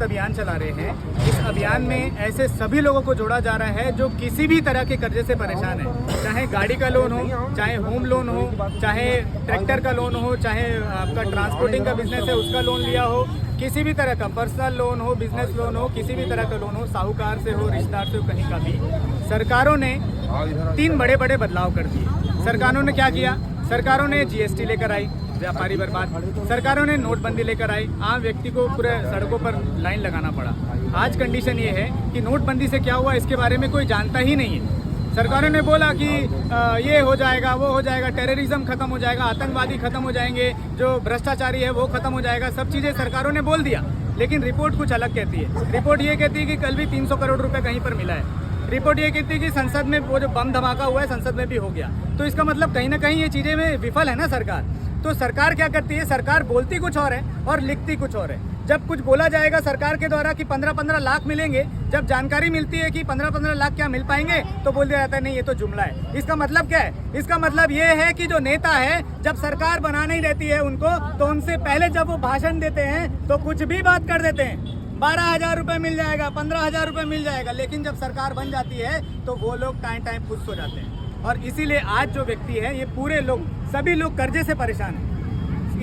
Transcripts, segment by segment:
बहुत अभियान चला रहे हैं। इस अभियान में ऐसे सभी लोगों को जोड़ा जा रहा है जो किसी भी तरह के कर्जे से परेशान है, चाहे गाड़ी का लोन हो, चाहे होम लोन हो, चाहे ट्रैक्टर का लोन हो, चाहे आपका ट्रांसपोर्टिंग का बिजनेस है उसका लोन लिया हो, किसी भी तरह का पर्सनल लोन हो, बिजनेस लोन हो, किसी भी तरह का लोन हो, साहूकार से हो, रिश्तेदार से हो, कहीं का भी। सरकारों ने 3 बड़े बड़े बदलाव कर दिए। सरकारों ने क्या किया? सरकारों ने जीएसटी लेकर आई, व्यापारी बर्बाद। सरकारों ने नोटबंदी लेकर आई, आम व्यक्ति को पूरे सड़कों पर लाइन लगाना पड़ा। आज कंडीशन ये है कि नोटबंदी से क्या हुआ इसके बारे में कोई जानता ही नहीं है। सरकारों ने बोला कि ये हो जाएगा, वो हो जाएगा, टेररिज्म खत्म हो जाएगा, आतंकवादी खत्म हो जाएंगे, जो भ्रष्टाचारी है वो खत्म हो जाएगा, सब चीज़ें सरकारों ने बोल दिया। लेकिन रिपोर्ट कुछ अलग कहती है। रिपोर्ट ये कहती है कि कल भी 300 करोड़ रुपए कहीं पर मिला है। रिपोर्ट ये कहती है कि संसद में वो जो बम धमाका हुआ है संसद में भी हो गया। तो इसका मतलब कहीं ना कहीं ये चीज़ें में विफल है ना सरकार। तो सरकार क्या करती है? सरकार बोलती कुछ और है और लिखती कुछ और है। जब कुछ बोला जाएगा सरकार के द्वारा कि 15-15 लाख मिलेंगे, जब जानकारी मिलती है कि 15-15 लाख क्या मिल पाएंगे तो बोल दिया जाता है नहीं ये तो जुमला है। इसका मतलब क्या है? इसका मतलब ये है कि जो नेता है जब सरकार बना नहीं रहती है उनको, तो उनसे पहले जब वो भाषण देते हैं तो कुछ भी बात कर देते हैं। 12,000 रुपये मिल जाएगा, 15,000 रुपये मिल जाएगा, लेकिन जब सरकार बन जाती है तो वो लोग टाइम खुश हो जाते हैं। और इसीलिए आज जो व्यक्ति है ये पूरे लोग, सभी लोग कर्जे से परेशान हैं।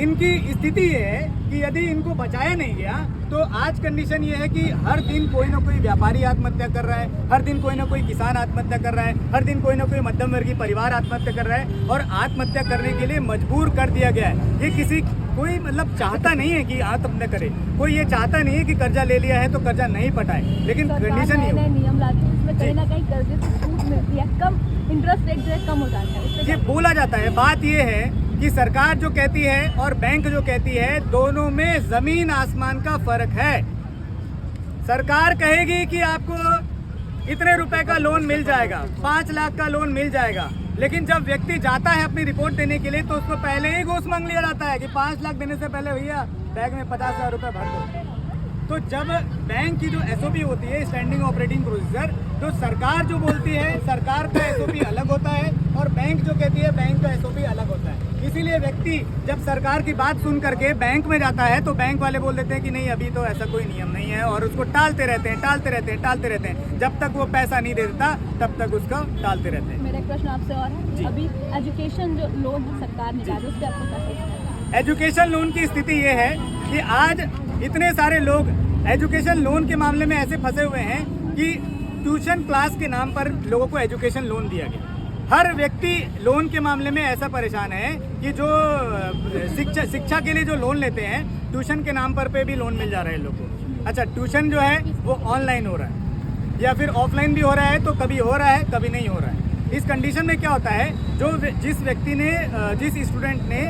इनकी स्थिति ये है कि यदि इनको बचाया नहीं गया तो आज कंडीशन ये है कि हर दिन कोई ना कोई व्यापारी आत्महत्या कर रहा है, हर दिन कोई ना कोई किसान आत्महत्या कर रहा है, हर दिन कोई ना कोई मध्यम वर्गीय परिवार आत्महत्या कर रहा है और आत्महत्या करने के लिए मजबूर कर दिया गया है। ये कोई मतलब चाहता नहीं है कि आत्महत्या करे, कोई ये चाहता नहीं है कि कर्जा ले लिया है तो कर्जा नहीं पटाए, लेकिन कंडीशन ये नियम लाती है उसमें कहीं ना कहीं कर्जे से छूट मिलती है, कम इंटरेस्ट रेट जो है कम हो जाता है। ये बोला जाता है। बात ये है कि सरकार जो कहती है और बैंक जो कहती है दोनों में जमीन आसमान का फर्क है। सरकार कहेगी कि आपको इतने रुपए का लोन मिल जाएगा, 5 लाख का लोन मिल जाएगा, लेकिन जब व्यक्ति जाता है अपनी रिपोर्ट देने के लिए तो उसको पहले ही घूस मांग लिया जाता है कि 5 लाख देने से पहले भैया बैग में 50,000 रुपये भर दो। तो जब बैंक की जो एसओपी होती है, स्टैंडिंग ऑपरेटिंग प्रोसीजर, तो सरकार जो बोलती है सरकार का एसओपी अलग होता है और बैंक जो कहती है बैंक का एसओपी अलग होता है। इसीलिए व्यक्ति जब सरकार की बात सुन करके बैंक में जाता है तो बैंक वाले बोल देते हैं कि नहीं अभी तो ऐसा कोई नियम नहीं है और उसको टालते रहते हैं। जब तक वो पैसा नहीं दे देता तब तक उसका टालते रहते हैं। मेरा प्रश्न आपसे और है, अभी एजुकेशन जो लोन सरकार निकाले उससे आपको क्या सोचना है? एजुकेशन लोन की स्थिति ये है कि आज इतने सारे लोग एजुकेशन लोन के मामले में ऐसे फंसे हुए हैं कि ट्यूशन क्लास के नाम पर लोगों को एजुकेशन लोन दिया गया। हर व्यक्ति लोन के मामले में ऐसा परेशान है कि जो शिक्षा के लिए जो लोन लेते हैं ट्यूशन के नाम पर पे भी लोन मिल जा रहा है लोगों को। अच्छा, ट्यूशन जो है वो ऑनलाइन हो रहा है या फिर ऑफलाइन भी हो रहा है, तो कभी हो रहा है कभी नहीं हो रहा है। इस कंडीशन में क्या होता है, जिस व्यक्ति ने जिस स्टूडेंट ने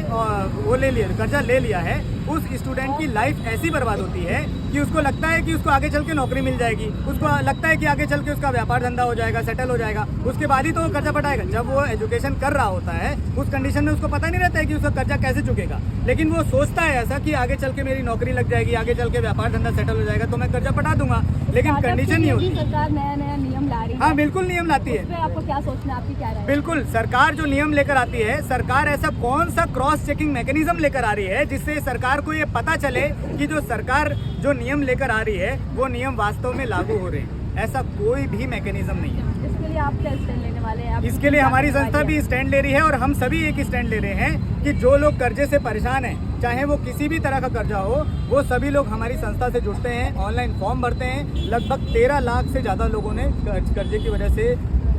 वो ले लिया, कर्जा ले लिया है, उस स्टूडेंट की लाइफ ऐसी बर्बाद होती है कि उसको लगता है कि उसको आगे चल के नौकरी मिल जाएगी, उसको लगता है कि आगे चल के उसका व्यापार धंधा हो जाएगा, सेटल हो जाएगा, उसके बाद ही तो वो कर्जा पटाएगा। जब वो एजुकेशन कर रहा होता है उस कंडीशन में उसको पता नहीं रहता है कि उसका कर्जा कैसे चुकेगा, लेकिन वो सोचता है ऐसा कि आगे चल के मेरी नौकरी लग जाएगी, आगे चल के व्यापार धंधा सेटल हो जाएगा तो मैं कर्जा पटा दूंगा, लेकिन कंडीशन नहीं होती। सरकार नया नियम ला रही है। हाँ बिल्कुल नियम लाती है। आपको क्या सोचना है, आपकी क्या राय है? बिल्कुल, सरकार जो नियम लेकर आती है, सरकार ऐसा कौन सा क्रॉस चेकिंग मैकेनिज्म लेकर आ रही है जिससे सरकार को ये पता चले कि जो सरकार जो नियम लेकर आ रही है वो नियम वास्तव में लागू हो रहे हैं। ऐसा कोई भी मैकेनिज्म नहीं है। इसके लिए आप क्या स्टैंड लेने वाले हैं? इसके लिए हमारी संस्था भी स्टैंड ले रही है और हम सभी एक स्टैंड ले रहे हैं कि जो लोग कर्जे से परेशान हैं, चाहे वो किसी भी तरह का कर्जा हो, वो सभी लोग हमारी संस्था से जुड़ते हैं, ऑनलाइन फॉर्म भरते हैं। लगभग 13 लाख से ज़्यादा लोगों ने कर्जे की वजह से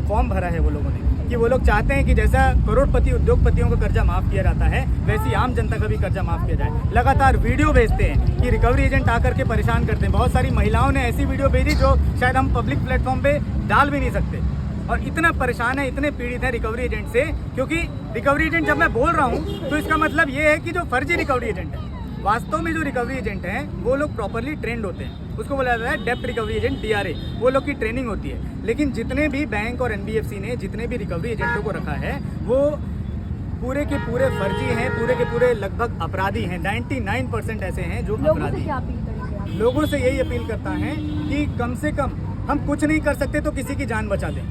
फॉर्म भरा है। वो लोगों ने कि वो लोग चाहते हैं कि जैसा करोड़पति उद्योगपतियों का कर्जा माफ़ किया जाता है वैसी आम जनता का भी कर्जा माफ़ किया जाए। लगातार वीडियो भेजते हैं कि रिकवरी एजेंट आकर के परेशान करते हैं। बहुत सारी महिलाओं ने ऐसी वीडियो भेजी जो शायद हम पब्लिक प्लेटफॉर्म पे डाल भी नहीं सकते, और इतना परेशान है, इतने पीड़ित है रिकवरी एजेंट से। क्योंकि रिकवरी एजेंट जब मैं बोल रहा हूँ तो इसका मतलब ये है कि जो फर्जी रिकवरी एजेंट है, वास्तव में जो रिकवरी एजेंट हैं वो लोग प्रॉपरली ट्रेंड होते हैं, उसको बोला जाता है डेप्ट रिकवरी एजेंट DRA, वो लोग की ट्रेनिंग होती है। लेकिन जितने भी बैंक और NBFC ने जितने भी रिकवरी एजेंटों को रखा है वो पूरे के पूरे फर्जी हैं, पूरे के पूरे लगभग अपराधी हैं। 99% ऐसे हैं जो अपराधी हैं। लोगों से यही अपील करता है कि कम से कम हम कुछ नहीं कर सकते तो किसी की जान बचा दें।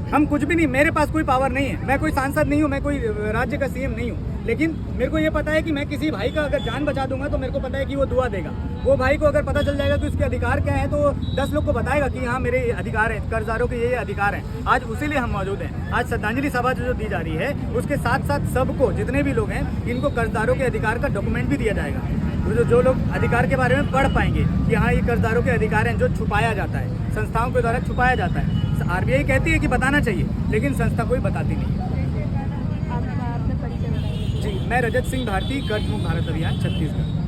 हम कुछ भी नहीं, मेरे पास कोई पावर नहीं है, मैं कोई सांसद नहीं हूँ, मैं कोई राज्य का CM नहीं हूँ, लेकिन मेरे को ये पता है कि मैं किसी भाई का अगर जान बचा दूंगा तो मेरे को पता है कि वो दुआ देगा। वो भाई को अगर पता चल जाएगा कि उसके अधिकार क्या है तो 10 लोग को बताएगा कि हाँ मेरे अधिकार हैं, कर्जदारों के ये अधिकार हैं। आज उसी लिए हम मौजूद हैं। आज श्रद्धांजलि सभा जो दी जा रही है उसके साथ साथ सबको, जितने भी लोग हैं, इनको कर्जदारों के अधिकार का डॉक्यूमेंट भी दिया जाएगा। जो लोग अधिकार के बारे में पढ़ पाएंगे कि हाँ ये कर्जदारों के अधिकार हैं जो छुपाया जाता है, संस्थाओं के द्वारा छुपाया जाता है। आरबीआई कहती है कि बताना चाहिए लेकिन संस्था कोई बताती नहीं है। आपका परिचय बताइए। जी, मैं रजत सिंह भारती, कर्ज मुक्त भारत अभियान छत्तीसगढ़।